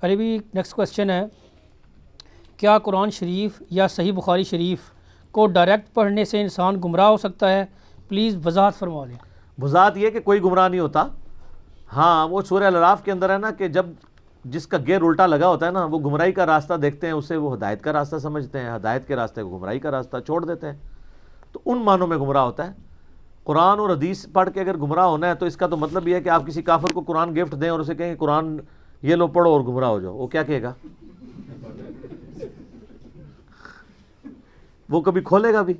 ارے بھی next question ہے، کیا قرآن شریف یا صحیح بخاری شریف کو ڈائریکٹ پڑھنے سے انسان گمراہ ہو سکتا ہے؟ پلیز وضاحت فرما دیں۔ وضاحت یہ کہ کوئی گمراہ نہیں ہوتا۔ ہاں وہ سورہ الاعراف کے اندر ہے نا کہ جب جس کا گیئر الٹا لگا ہوتا ہے نا، وہ گمراہی کا راستہ دیکھتے ہیں، اسے وہ ہدایت کا راستہ سمجھتے ہیں، ہدایت کے راستے کو گمراہی کا راستہ چھوڑ دیتے ہیں، تو ان معنوں میں گمراہ ہوتا ہے۔ قرآن اور حدیث پڑھ کے اگر گمراہ ہونا ہے تو اس کا تو مطلب یہ ہے کہ آپ کسی کافر کو قرآن گفٹ دیں اور اسے کہیں کہ قرآن یہ لو پڑھو اور گمراہ ہو جاؤ، وہ کیا کہے گا؟ وہ کبھی کھولے گا بھی؟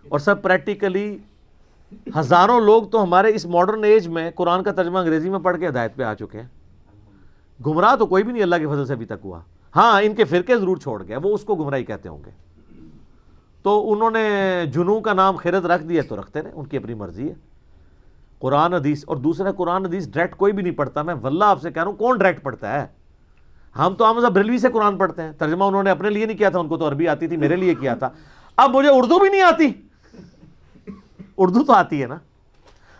اور سب پریکٹیکلی ہزاروں لوگ تو ہمارے اس ماڈرن ایج میں قرآن کا ترجمہ انگریزی میں پڑھ کے ہدایت پہ آ چکے ہیں۔ گمراہ تو کوئی بھی نہیں اللہ کے فضل سے ابھی تک ہوا۔ ہاں ان کے فرقے ضرور چھوڑ گئے، وہ اس کو گمراہی کہتے ہوں گے، تو انہوں نے جنوں کا نام خیرت رکھ دیا تو رکھتے رہے، ان کی اپنی مرضی ہے۔ قرآن حدیث، اور دوسرا قرآن حدیث ڈائریکٹ کوئی بھی نہیں پڑھتا۔ میں واللہ آپ سے کہہ رہا ہوں کون ڈائریکٹ پڑھتا ہے؟ ہم تو حمزہ بریلوی سے قرآن پڑھتے ہیں، ترجمہ انہوں نے اپنے لیے نہیں کیا تھا، ان کو تو عربی آتی تھی، میرے لیے کیا تھا۔ اب مجھے اردو بھی نہیں آتی، اردو تو آتی ہے نا۔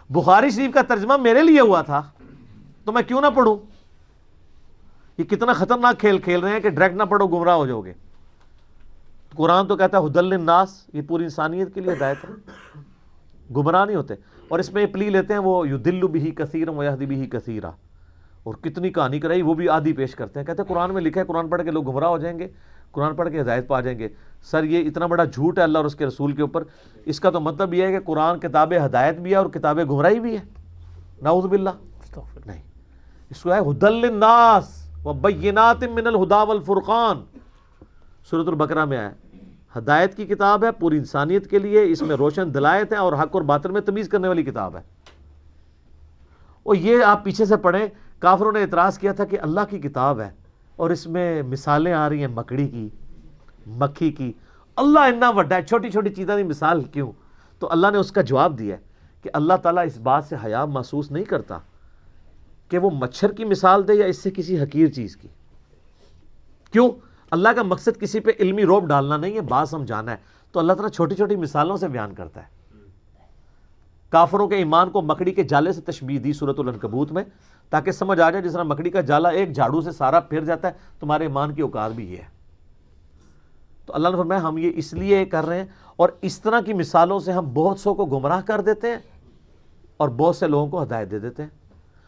بخاری شریف کا ترجمہ میرے لیے ہوا تھا تو میں کیوں نہ پڑھوں؟ یہ کتنا خطرناک کھیل کھیل رہے ہیں کہ ڈائریکٹ نہ پڑھو گمراہ ہو جاؤ گے۔ قرآن تو کہتا ہے ہدی للناس، یہ پوری انسانیت کے لیے ہدایت ہے، گمراہ نہیں ہوتے۔ اور اس میں یہ پلی لیتے ہیں وہ یضل بہ کثیرا ویہدی بہ کثیرا، اور کتنی کہانی کرائی وہ بھی آدھی پیش کرتے ہیں، کہتے ہیں قرآن میں لکھا ہے قرآن پڑھ کے لوگ گمراہ ہو جائیں گے، قرآن پڑھ کے ہدایت پا جائیں گے۔ سر یہ اتنا بڑا جھوٹ ہے اللہ اور اس کے رسول کے اوپر۔ اس کا تو مطلب یہ ہے کہ قرآن کتاب ہدایت بھی ہے اور کتاب گمراہی بھی ہے، نعوذ باللہ۔ نہیں، اس کو ہے ہدی للناس وبینات من الہدی والفرقان، سورۃ البقرہ میں آیا، ہدایت کی کتاب ہے پوری انسانیت کے لیے، اس میں روشن دلائت ہیں اور حق اور باطل میں تمیز کرنے والی کتاب ہے۔ اور یہ آپ پیچھے سے پڑھیں، کافروں نے اعتراض کیا تھا کہ اللہ کی کتاب ہے اور اس میں مثالیں آ رہی ہیں مکڑی کی، مکھی کی، اللہ اتنا بڑا ہے، چھوٹی چھوٹی چیزوں کی مثال کیوں؟ تو اللہ نے اس کا جواب دیا کہ اللہ تعالیٰ اس بات سے حیا محسوس نہیں کرتا کہ وہ مچھر کی مثال دے یا اس سے کسی حقیر چیز کی۔ کیوں؟ اللہ کا مقصد کسی پہ علمی روب ڈالنا نہیں ہے، بات سمجھانا ہے، تو اللہ تعالیٰ چھوٹی چھوٹی مثالوں سے بیان کرتا ہے۔ کافروں کے ایمان کو مکڑی کے جالے سے تشبیہ دی سورۃ العنکبوت میں، تاکہ سمجھ آ جائے جس طرح مکڑی کا جالا ایک جھاڑو سے سارا پھر جاتا ہے، تمہارے ایمان کی اوقات بھی یہ ہے۔ تو اللہ نے فرمایا ہم یہ اس لیے کر رہے ہیں، اور اس طرح کی مثالوں سے ہم بہت سو کو گمراہ کر دیتے ہیں اور بہت سے لوگوں کو ہدایت دے دیتے ہیں۔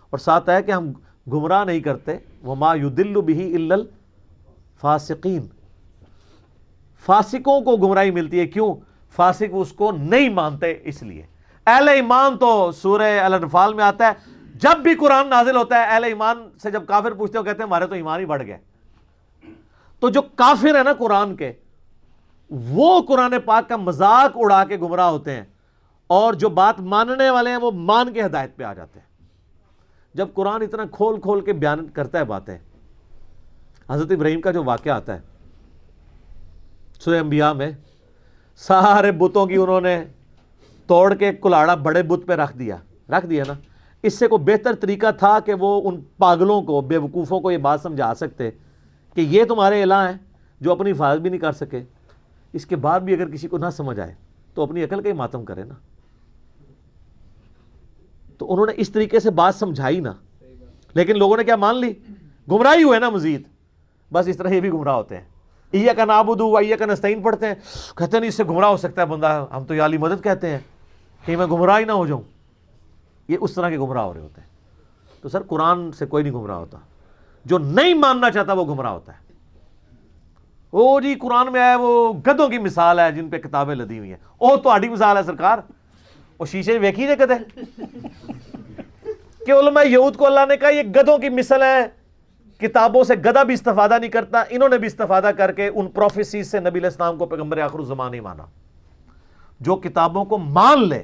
اور ساتھ ہے کہ ہم گمراہ نہیں کرتے، وما یضل بہ الا الفاسقین، فاسقوں کو گمراہی ملتی ہے۔ کیوں؟ فاسق اس کو نہیں مانتے اس لیے۔ اہل ایمان تو سورہ الانفال میں آتا ہے، جب بھی قرآن نازل ہوتا ہے اہل ایمان سے جب کافر پوچھتے ہو کہتے ہیں ہمارے تو ایمان ہی بڑھ گئے۔ تو جو کافر ہے نا قرآن کے، وہ قرآن پاک کا مذاق اڑا کے گمراہ ہوتے ہیں، اور جو بات ماننے والے ہیں وہ مان کے ہدایت پہ آ جاتے ہیں۔ جب قرآن اتنا کھول کھول کے بیان کرتا ہے باتیں، حضرت ابراہیم کا جو واقعہ آتا ہے سورہ انبیاء میں، سارے بتوں کی انہوں نے توڑ کے کلاڑا بڑے بت پہ رکھ دیا نا۔ اس سے کوئی بہتر طریقہ تھا کہ وہ ان پاگلوں کو، بے وقوفوں کو یہ بات سمجھا سکتے کہ یہ تمہارے الہ ہیں جو اپنی حفاظت بھی نہیں کر سکے، اس کے بعد بھی اگر کسی کو نہ سمجھ آئے تو اپنی عقل کا ہی ماتم کرے نا۔ تو انہوں نے اس طریقے سے بات سمجھائی نا، لیکن لوگوں نے کیا مان لی؟ گمراہی ہوئے نا مزید۔ بس اس طرح یہ بھی گمراہ ہوتے ہیں، ایاک نعبد و ایاک نستعین پڑھتے ہیں، کہتے ہیں نہیں اس سے گمراہ ہو سکتا ہے بندہ، ہم تو یا علی مدد کہتے ہیں کہ میں گمراہ ہی نہ ہو جاؤں۔ یہ اس طرح کے گمراہ ہو رہے ہوتے ہیں۔ تو سر قرآن سے کوئی نہیں گمراہ ہوتا، جو نہیں ماننا چاہتا وہ گمراہ ہوتا ہے۔ او جی قرآن میں آیا وہ گدھوں کی مثال ہے جن پہ کتابیں لدی ہوئی ہیں، او تہاڈی مثال ہے سرکار، وہ شیشے ویکھی جے کدے کہ علماء یہود کو اللہ نے کہا یہ گدھوں کی مثل ہے، کتابوں سے گدھا بھی استفادہ نہیں کرتا، انہوں نے بھی استفادہ کر کے ان پروفیسیز سے نبی علیہ السلام کو پیغمبر آخر الزمان نہیں مانا۔ جو کتابوں کو مان لے،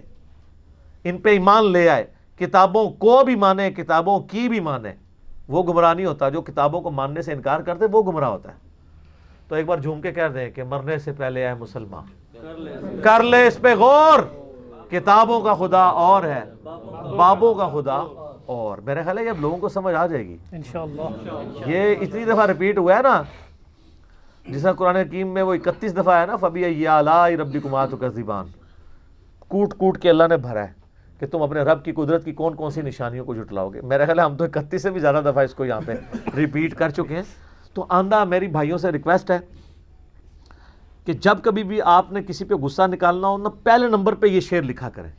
ان پہ ایمان لے آئے، کتابوں کو بھی مانے کتابوں کی بھی مانے، وہ گمراہ نہیں ہوتا۔ جو کتابوں کو ماننے سے انکار کرتے وہ گمراہ ہوتا ہے۔ تو ایک بار جھوم کے کہہ دیں کہ مرنے سے پہلے اے مسلمان کر لے اس پہ غور، کتابوں کا خدا اور ہے، بابوں کا خدا اور۔ میرے خیال ہے یہ اب لوگوں کو سمجھ آ جائے گی انشاءاللہ۔ یہ اتنی دفعہ ریپیٹ ہوا ہے نا، جس طرح قرآن حکیم میں وہ 31 دفعہ ہے نا، فَبِأَيِّ آلَاءِ رَبِّكُمَا تُكَذِّبَانِ، کوٹ کوٹ کے اللہ نے بھرا ہے کہ تم اپنے رب کی قدرت کی کون کون سی نشانیوں کو جھٹلاؤ گے۔ میرے خیال ہے ہم تو 31 سے بھی زیادہ دفعہ اس کو یہاں پہ ریپیٹ کر چکے ہیں۔ تو آندہ میری بھائیوں سے ریکویسٹ ہے کہ جب کبھی بھی آپ نے کسی پہ غصہ نکالنا ہو نا، پہلے نمبر پہ یہ شعر لکھا کریں،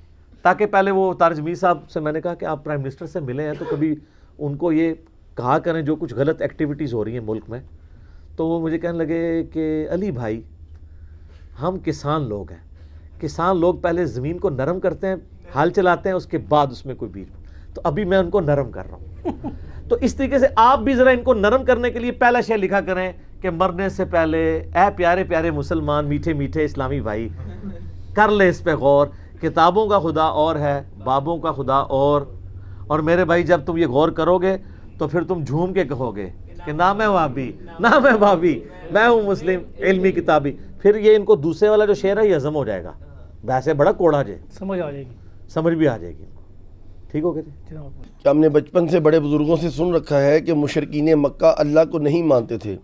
تاکہ پہلے وہ طارق میر صاحب سے میں نے کہا کہ آپ پرائم منسٹر سے ملے ہیں تو کبھی ان کو یہ کہا کریں جو کچھ غلط ایکٹیویٹیز ہو رہی ہیں ملک میں. تو وہ مجھے کہنے لگے کہ علی بھائی ہم کسان لوگ ہیں، کسان لوگ پہلے زمین کو نرم کرتے ہیں، ہل چلاتے ہیں، اس کے بعد اس میں کوئی بیج، تو ابھی میں ان کو نرم کر رہا ہوں. تو اس طریقے سے آپ بھی ذرا ان کو نرم کرنے کے لیے پہلا شعر لکھا کریں کہ مرنے سے پہلے اے پیارے پیارے مسلمان، میٹھے میٹھے اسلامی بھائی، کر لے اس پہ غور، کتابوں کا خدا اور ہے، بابوں کا خدا اور میرے بھائی جب تم یہ غور کرو گے تو پھر تم جھوم کے کہو گے کہ نہ میں وہابی، نہ میں بھابی، میں ہوں مسلم علمی کتابی. پھر یہ ان کو دوسرے والا جو شعر ہے یہ ہضم ہو جائے گا، ویسے بڑا کوڑا جے، سمجھ آ جائے گی، سمجھ بھی آ جائے گی. ٹھیک ہو گیا جی. کہ ہم نے بچپن سے بڑے بزرگوں سے سن رکھا ہے کہ مشرکین مکہ اللہ کو نہیں مانتے تھے.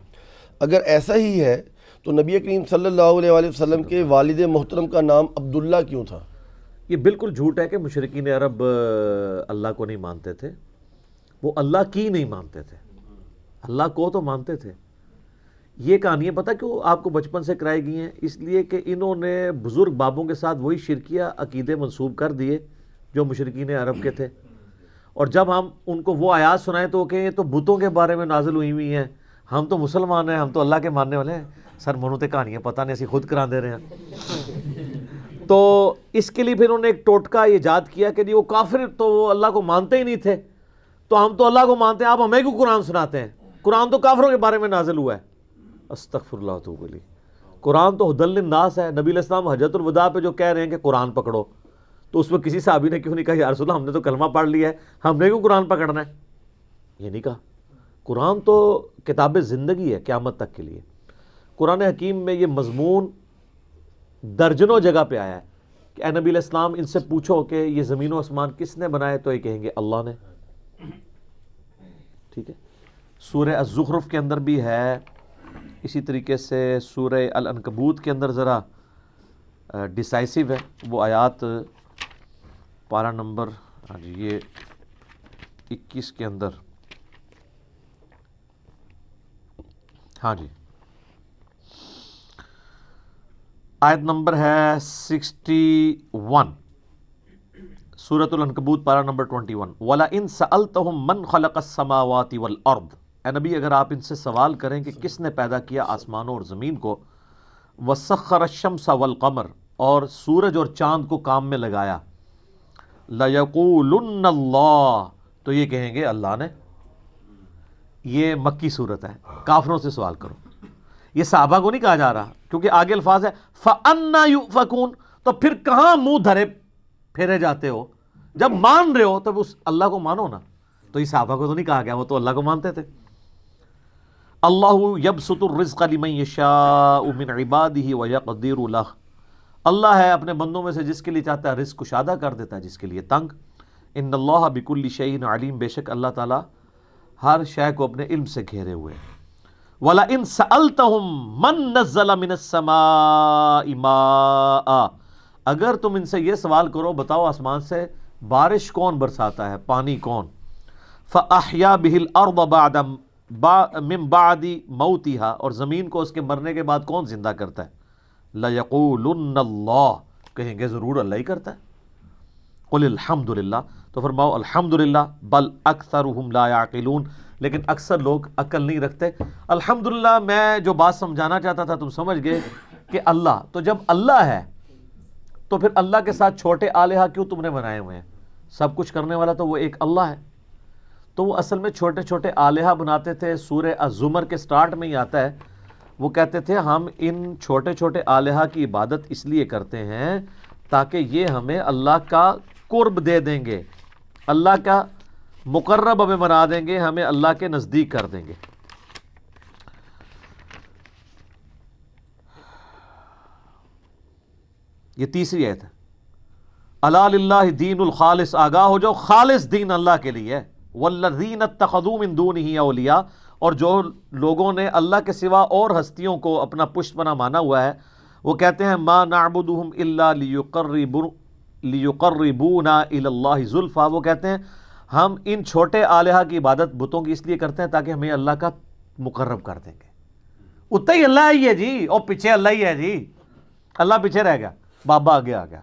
اگر ایسا ہی ہے تو نبی کریم صلی اللہ علیہ وآلہ وسلم کے والد محترم کا نام عبداللہ کیوں تھا؟ یہ بالکل جھوٹ ہے کہ مشرکین عرب اللہ کو نہیں مانتے تھے، وہ اللہ کی نہیں مانتے تھے، اللہ کو تو مانتے تھے. یہ کہانیاں پتہ کیوں آپ کو بچپن سے کرائی گئی ہیں؟ اس لیے کہ انہوں نے بزرگ بابوں کے ساتھ وہی شرکیہ عقیدے منسوب کر دیے جو مشرکین عرب کے تھے. اور جب ہم ان کو وہ آیات سنائیں تو کہ یہ تو بتوں کے بارے میں نازل ہوئی ہوئی ہیں، ہم تو مسلمان ہیں، ہم تو اللہ کے ماننے والے ہیں. سر منو تے کہانیاں پتہ نہیں اسی خود کرا دے رہے ہیں. تو اس کے لیے پھر انہوں نے ایک ٹوٹکا ایجاد کیا کہ جی وہ کافر تو وہ اللہ کو مانتے ہی نہیں تھے، تو ہم تو اللہ کو مانتے ہیں، آپ ہمیں کیوں قرآن سناتے ہیں؟ قرآن تو کافروں کے بارے میں نازل ہوا ہے. استغفر اللہ توب علی. قرآن تو ہدی للناس ہے. نبی علیہ السلام حجۃ الوداع پہ جو کہہ رہے ہیں کہ قرآن پکڑو، تو اس میں کسی صحابی نے کیوں نہیں کہا یا رسول اللہ ہم نے تو کلمہ پڑھ لیا ہے، ہم نے کیوں قرآن پکڑنا ہے؟ یہ نہیں کہا. قرآن تو کتاب زندگی ہے قیامت تک کے لیے. قرآن حکیم میں یہ مضمون درجنوں جگہ پہ آیا ہے کہ اے نبی علیہ السلام ان سے پوچھو کہ یہ زمین و آسمان کس نے بنائے، تو یہ کہیں گے اللہ نے. ٹھیک ہے. سورہ الزخرف کے اندر بھی ہے، اسی طریقے سے سورہ العنکبوت کے اندر ذرا ڈیسائسو ہے وہ آیات، پارہ نمبر یہ 21 کے اندر. ہاں جی، آیت نمبر ہے 61، سورۃ العنکبوت پارہ نمبر 21. وَلَئِن سَأَلْتَهُم مَّنْ خَلَقَ السَّمَاوَاتِ وَالْأَرْضِ، اے نبی اگر آپ ان سے سوال کریں کہ کس نے پیدا کیا آسمانوں اور زمین کو، وَسَخَّرَ الشَّمْسَ وَالْقَمَرَ، اور سورج اور چاند کو کام میں لگایا، لَيَقُولُنَّ اللَّهُ، تو یہ کہیں گے اللہ نے. یہ مکی صورت ہے، کافروں سے سوال کرو. یہ صحابہ کو نہیں کہا جا رہا کیونکہ آگے الفاظ ہے فَأَنَّا يُؤْفَكُونَ، تو پھر کہاں منہ دھرے پھیرے جاتے ہو؟ جب مان رہے ہو تب اس اللہ کو مانو نا. تو یہ صحابہ کو تو نہیں کہا گیا، وہ تو اللہ کو مانتے تھے. اللہ یبسط الرزق لمن یشاء من عبادہ ویقدر لہ، اللہ ہے اپنے بندوں میں سے جس کے لیے چاہتا ہے رزق کشادہ کر دیتا ہے، جس کے لیے تنگ. ان اللہ بکل شیء علیم، بے شک اللہ تعالی ہر شے کو اپنے علم سے گھیرے ہوئے. وَلَئِن سَأَلْتَهُم مَّن نَزَّلَ مِنَ السَّمَاءِ مَاءً، اگر تم ان سے یہ سوال کرو بتاؤ آسمان سے بارش کون برساتا ہے، پانی کون. فَأَحْيَا بِهِ الْأَرْضَ بَعْدَ مِن بَعْدِ مَوْتِهَا، اور زمین کو اس کے مرنے کے بعد کون زندہ کرتا ہے. لَيَقُولُنَّ اللَّهُ، کہیں گے ضرور اللہ ہی کرتا ہے. قُلِ الْحَمْدُ لِلَّهِ، تو فرماؤ الحمدللہ. بل اکثرهم لا يعقلون، لیکن اکثر لوگ عقل نہیں رکھتے. الحمدللہ میں جو بات سمجھانا چاہتا تھا تم سمجھ گئے کہ اللہ، تو جب اللہ ہے تو پھر اللہ کے ساتھ چھوٹے آلہہ کیوں تم نے بنائے ہوئے ہیں؟ سب کچھ کرنے والا تو وہ ایک اللہ ہے. تو وہ اصل میں چھوٹے چھوٹے آلہہ بناتے تھے. سورہ الزمر کے سٹارٹ میں ہی آتا ہے، وہ کہتے تھے ہم ان چھوٹے چھوٹے آلہہ کی عبادت اس لیے کرتے ہیں تاکہ یہ ہمیں اللہ کا قرب دے دیں گے، اللہ کا مقرب ہمیں بنا دیں گے، ہمیں اللہ کے نزدیک کر دیں گے. یہ تیسری آیت ہے. الا للہ دین الخالص، آگاہ ہو جاؤ خالص دین اللہ کے لیے ہے. والذین اتخذوا من دونہ اولیاء، اور جو لوگوں نے اللہ کے سوا اور ہستیوں کو اپنا پشت پناہ مانا ہوا ہے، وہ کہتے ہیں ما نعبدہم الا لیقربونا الی اللہ زلفیٰ، وہ کہتے ہیں ہم ان چھوٹے آلہہ کی عبادت بتوں کی اس لیے کرتے ہیں تاکہ ہمیں اللہ کا مقرب کر دیں گے. اتنا ہی اللہ ہی ہے جی, اور پیچھے اللہ ہی ہے جی, اللہ پیچھے رہ گیا, بابا آگے آ گیا.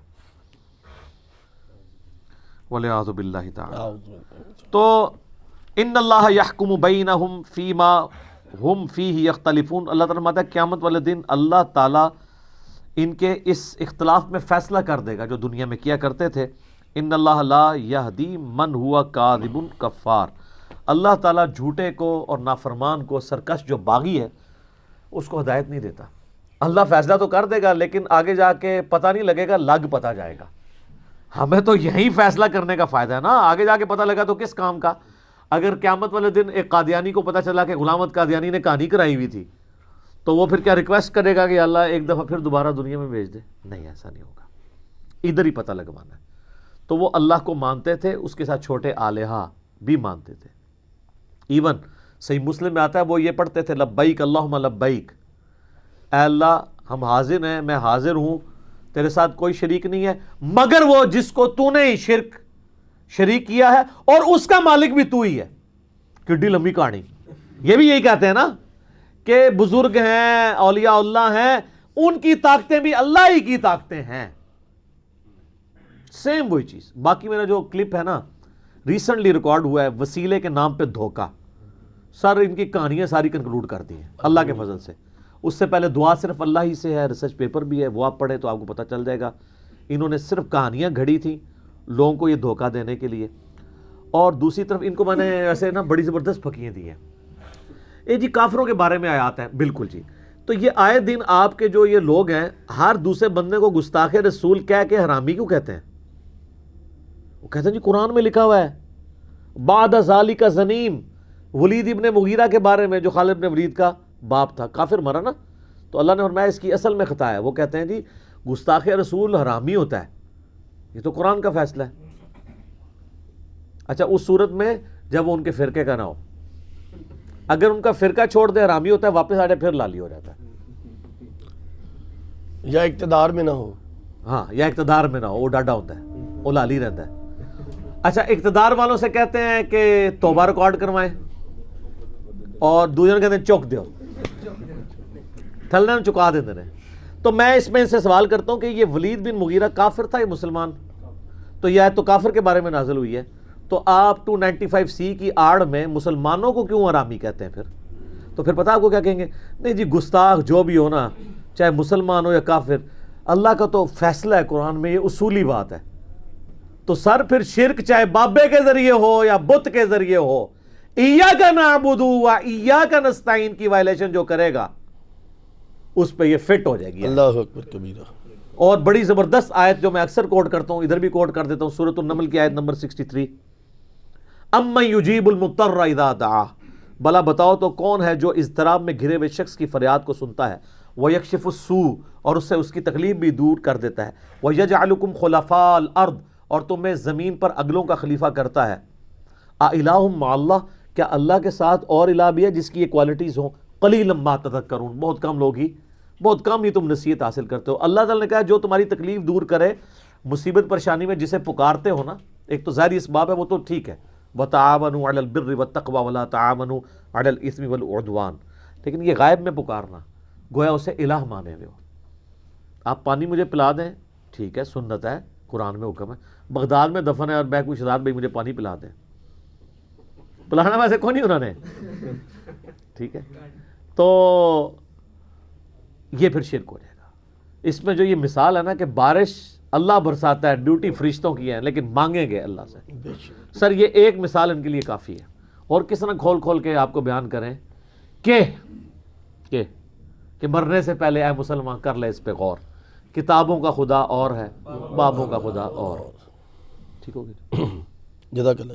وَلِعَاذُ بِاللَّهِ تَعَالَى. تو ان اللہ یحکم بینہم فیما ہم فیہ یختلفون, اللہ تعالیٰ فرماتا ہے قیامت والے دن اللہ تعالیٰ ان کے اس اختلاف میں فیصلہ کر دے گا جو دنیا میں کیا کرتے تھے. ان اللہ لا یہدی من ہوا کاذب کفار, اللہ تعالیٰ جھوٹے کو اور نافرمان کو, سرکش جو باغی ہے, اس کو ہدایت نہیں دیتا. اللہ فیصلہ تو کر دے گا لیکن آگے جا کے پتہ نہیں لگے گا, لگ پتہ جائے گا. ہمیں تو یہی فیصلہ کرنے کا فائدہ ہے نا, آگے جا کے پتہ لگا تو کس کام کا. اگر قیامت والے دن ایک قادیانی کو پتہ چلا کہ غلام احمد قادیانی نے کہانی کرائی ہوئی تھی, تو وہ پھر کیا ریکویسٹ کرے گا کہ اللہ ایک دفعہ پھر دوبارہ دنیا میں بھیج دے؟ نہیں, ایسا نہیں ہوگا, ادھر ہی پتہ لگوانا ہے. تو وہ اللہ کو مانتے تھے, اس کے ساتھ چھوٹے آلہہ بھی مانتے تھے. ایون صحیح مسلم میں آتا ہے, وہ یہ پڑھتے تھے لبیک اللہم لبیک, اے اللہ ہم حاضر ہیں, میں حاضر ہوں, تیرے ساتھ کوئی شریک نہیں ہے مگر وہ جس کو تو نے شریک کیا ہے, اور اس کا مالک بھی تو ہی ہے. کڈی لمبی کہانی. یہ بھی یہی کہتے ہیں نا کہ بزرگ ہیں, اولیاء اللہ ہیں, ان کی طاقتیں بھی اللہ ہی کی طاقتیں ہیں. سیم وہی چیز. باقی میرا جو کلپ ہے نا, ریسنٹلی ریکارڈ ہوا ہے, وسیلے کے نام پہ دھوکہ, سر ان کی کہانیاں ساری کنکلوڈ کر دی ہیں اللہ کے فضل سے. اس سے پہلے دعا صرف اللہ ہی سے ہے, ریسرچ پیپر بھی ہے, وہ آپ پڑھیں تو آپ کو پتہ چل جائے گا. انہوں نے صرف کہانیاں گھڑی تھیں لوگوں کو یہ دھوکہ دینے کے لیے. اور دوسری طرف ان کو میں نے ایسے نا بڑی زبردست پھکیاں دی ہیں. اے جی کافروں کے بارے میں آیات ہیں, بالکل جی. تو یہ آئے دن آپ کے جو یہ لوگ ہیں, ہر دوسرے بندے کو گستاخ رسول کہہ کے حرامی کیوں کہتے ہیں؟ وہ کہتے ہیں جی قرآن میں لکھا ہوا ہے بعد ذالک زنیم. ولید ابن مغیرہ کے بارے میں, جو خالد ابن ولید کا باپ تھا, کافر مرا نا, تو اللہ نے فرمایا اس کی اصل میں خطا ہے. وہ کہتے ہیں جی گستاخ رسول حرامی ہوتا ہے, یہ تو قرآن کا فیصلہ ہے. اچھا اس صورت میں جب وہ ان کے فرقے کا نہ ہو, اگر ان کا فرقہ چھوڑ دے حرامی ہوتا ہے, واپس آڑے پھر لالی ہو جاتا ہے. یا اقتدار میں نہ ہو, ہاں, یا اقتدار میں نہ ہو, وہ ڈاڈا ہوتا ہے, وہ لالی رہتا ہے. اچھا اقتدار والوں سے کہتے ہیں کہ توبہ ریکارڈ کروائیں, اور دوسرے کہتے ہیں چوک دیو, تھلنے میں چکا دیتے ہیں. تو میں اس میں سے سوال کرتا ہوں کہ یہ ولید بن مغیرہ کافر تھا یا مسلمان؟ تو یہ آیت تو کافر کے بارے میں نازل ہوئی ہے, تو آپ 295C کی آڑ میں مسلمانوں کو کیوں حرامی کہتے ہیں پھر؟ تو پھر پتہ آپ کو کیا کہیں گے؟ نہیں جی گستاخ جو بھی ہو نا, چاہے مسلمان ہو یا کافر, اللہ کا تو فیصلہ ہے قرآن میں, یہ اصولی بات ہے. تو سر پھر شرک چاہے بابے کے ذریعے ہو یا بت کے ذریعے ہو, ایاک نعبد و ایاک نستعین کی وائلیشن جو کرے گا اس پہ یہ فٹ ہو جائے گی. اللہ اکبر کبیرہ. اور بڑی زبردست آیت جو میں اکثر کوٹ کرتا ہوں, ادھر بھی کوٹ کر دیتا ہوں, سورۃ النمل کی آیت نمبر 63, امن یجیب المضطر اذا دعاہ, بلا بتاؤ تو کون ہے جو اضطراب میں گھرے ہوئے شخص کی فریاد کو سنتا ہے, ویکشف السوء, اور اس سے اس کی تکلیف بھی دور کر دیتا ہے, ویجعلکم خلفاء الارض, اور تمہیں زمین پر اگلوں کا خلیفہ کرتا ہے. اِلٰہٌ مع اللہ, کیا اللہ کے ساتھ اور الہ بھی ہے جس کی یہ کوالٹیز ہوں؟ قلیلا ما تذکرون, بہت کم لوگ ہی, بہت کم ہی تم نصیحت حاصل کرتے ہو. اللہ تعالیٰ نے کہا جو تمہاری تکلیف دور کرے, مصیبت پریشانی میں جسے پکارتے ہو نا, ایک تو ظاہری اسباب ہے وہ تو ٹھیک ہے, وَتَعَاوَنُوا عَلَى الْبِرِّ وَالتَّقْوَىٰ وَلَا تَعَاوَنُوا عَلَى الْإِثْمِ وَالْعُدْوَانِ, لیکن یہ غائب میں پکارنا, گویا اسے الہ مانے ہوئے ہو. آپ پانی مجھے پلا دیں, ٹھیک ہے, سنت ہے, قرآن میں حکم ہے. بغداد میں دفن ہے اور میں کوئی شہزاد بھائی مجھے پانی پلا دیں, پلانا ویسے کون نہیں انہوں نے, ٹھیک ہے. تو یہ پھر شرک ہو جائے گا. اس میں جو یہ مثال ہے نا کہ بارش اللہ برساتا ہے, ڈیوٹی فرشتوں کی ہے, لیکن مانگیں گے اللہ سے. سر یہ ایک مثال ان کے لیے کافی ہے. اور کس طرح کھول کھول کے آپ کو بیان کریں کہ مرنے سے پہلے اے مسلمان کر لے اس پہ غور, کتابوں کا خدا اور ہے, بابوں کا خدا اور. ٹھیک ہو گیا. جزاک اللہ.